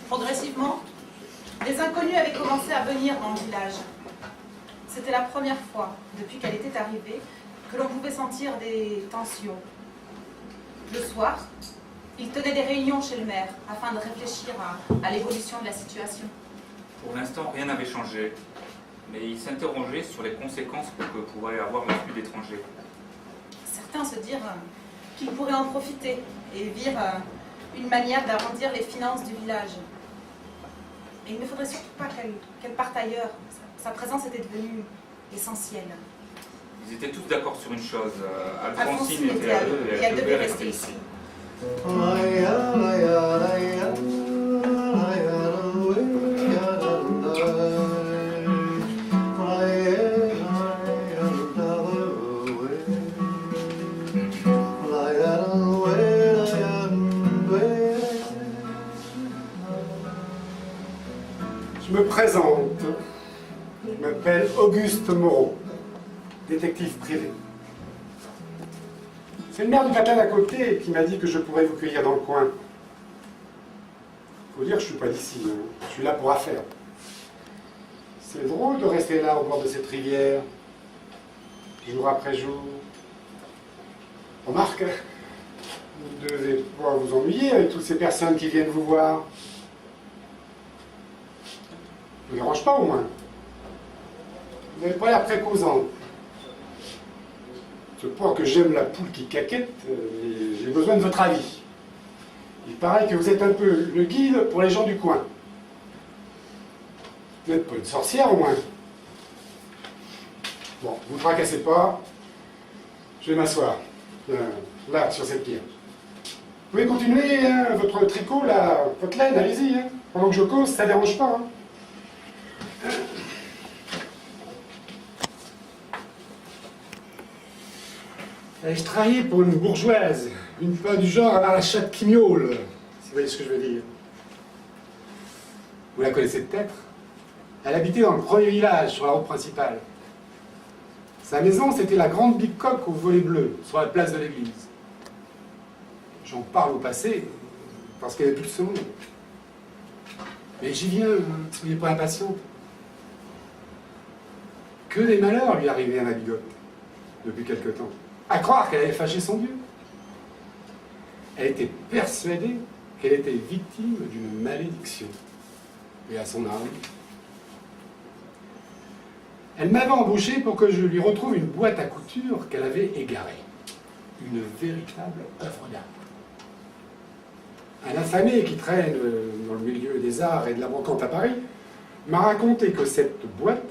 Progressivement, des inconnus avaient commencé à venir dans le village. C'était la première fois, depuis qu'elle était arrivée, que l'on pouvait sentir des tensions. Le soir, il tenait des réunions chez le maire, afin de réfléchir à l'évolution de la situation. Pour l'instant, rien n'avait changé, mais il s'interrogeait sur les conséquences que pourrait avoir l'afflux d'étrangers. Certains se dirent qu'ils pourraient en profiter et virent une manière d'arrondir les finances du village. Et il ne faudrait surtout pas qu'elle parte ailleurs. Sa présence était devenue essentielle. Ils étaient tous d'accord sur une chose, Alphonsine était à eux et elle devait rester ici. Je me présente. Je m'appelle Auguste Moreau, détective privé. C'est le maire du patelin d'à côté qui m'a dit que je pourrais vous cueillir dans le coin. Faut dire que je suis pas d'ici, hein. Je suis là pour affaires. C'est drôle de rester là au bord de cette rivière, jour après jour. Remarque, vous devez pouvoir vous ennuyer avec toutes ces personnes qui viennent vous voir. Ça ne vous dérange pas au moins. Vous n'avez pas l'air très causant. Je crois que j'aime la poule qui caquette, et j'ai besoin de votre avis. Il paraît que vous êtes un peu le guide pour les gens du coin. Vous n'êtes pas une sorcière au moins. Bon, vous ne tracassez pas. Je vais m'asseoir. Là, sur cette pierre. Vous pouvez continuer hein, votre tricot, là, votre laine, allez-y. Hein. Pendant que je cause, ça ne dérange pas. Hein. Je travaillais pour une bourgeoise, une fois du genre à la chatte qui miaule, si vous voyez ce que je veux dire. Vous la connaissez peut-être. Elle habitait dans le premier village, sur la route principale. Sa maison, c'était la grande bicoque au volet bleu, sur la place de l'église. J'en parle au passé, parce qu'elle n'est plus de ce monde. Mais j'y viens, soyez pas impatiente. Que des malheurs lui arrivaient à ma bigote, depuis quelque temps. À croire qu'elle avait fâché son Dieu. Elle était persuadée qu'elle était victime d'une malédiction. Et à son âme. Elle m'avait embauché pour que je lui retrouve une boîte à couture qu'elle avait égarée. Une véritable œuvre d'art. Un affamé qui traîne dans le milieu des arts et de la brocante à Paris m'a raconté que cette boîte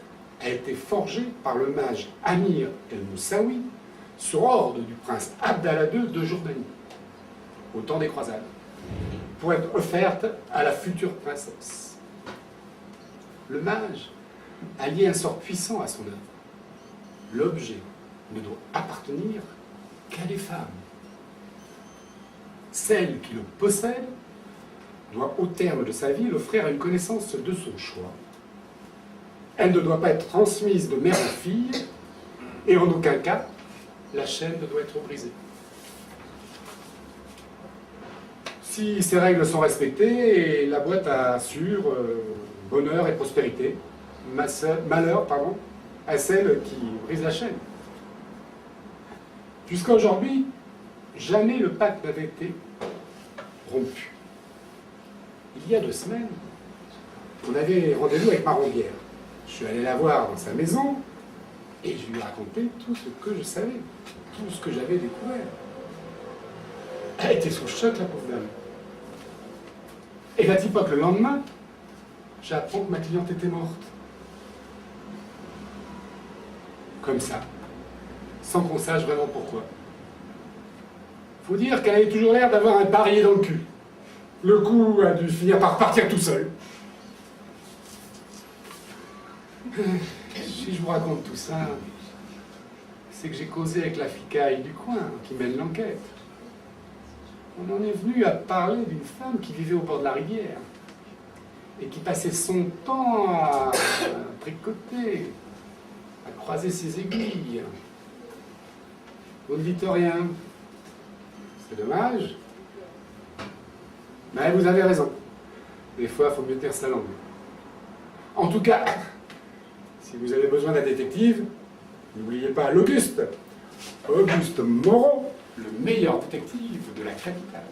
a été forgée par le mage Amir El Moussaoui sur ordre du prince Abdallah II de Jordanie, au temps des croisades, pour être offerte à la future princesse. Le mage a lié un sort puissant à son œuvre. L'objet ne doit appartenir qu'à des femmes. Celle qui le possède doit, au terme de sa vie, l'offrir à une connaissance de son choix. Elle ne doit pas être transmise de mère en fille, et en aucun cas, la chaîne doit être brisée. Si ces règles sont respectées, la boîte assure bonheur et prospérité, malheur, à celle qui brise la chaîne. Jusqu'à aujourd'hui, jamais le pacte n'avait été rompu. Il y a 2 semaines, on avait rendez-vous avec Marondière. Je suis allé la voir dans sa maison, et je lui ai raconté tout ce que je savais, tout ce que j'avais découvert. Elle était sous le choc, la pauvre dame. Et la typoque, le lendemain, j'apprends que ma cliente était morte. Comme ça, sans qu'on sache vraiment pourquoi. Faut dire qu'elle avait toujours l'air d'avoir un barillet dans le cul. Le coup a dû finir par partir tout seul. Si je vous raconte tout ça, c'est que j'ai causé avec la flicaille du coin qui mène l'enquête. On en est venu à parler d'une femme qui vivait au bord de la rivière et qui passait son temps à tricoter, à croiser ses aiguilles. Vous ne dites rien. C'est dommage. Mais vous avez raison. Des fois, il faut mieux taire sa langue. En tout cas, si vous avez besoin d'un détective, n'oubliez pas l'Auguste. Auguste Moreau, le meilleur détective de la capitale.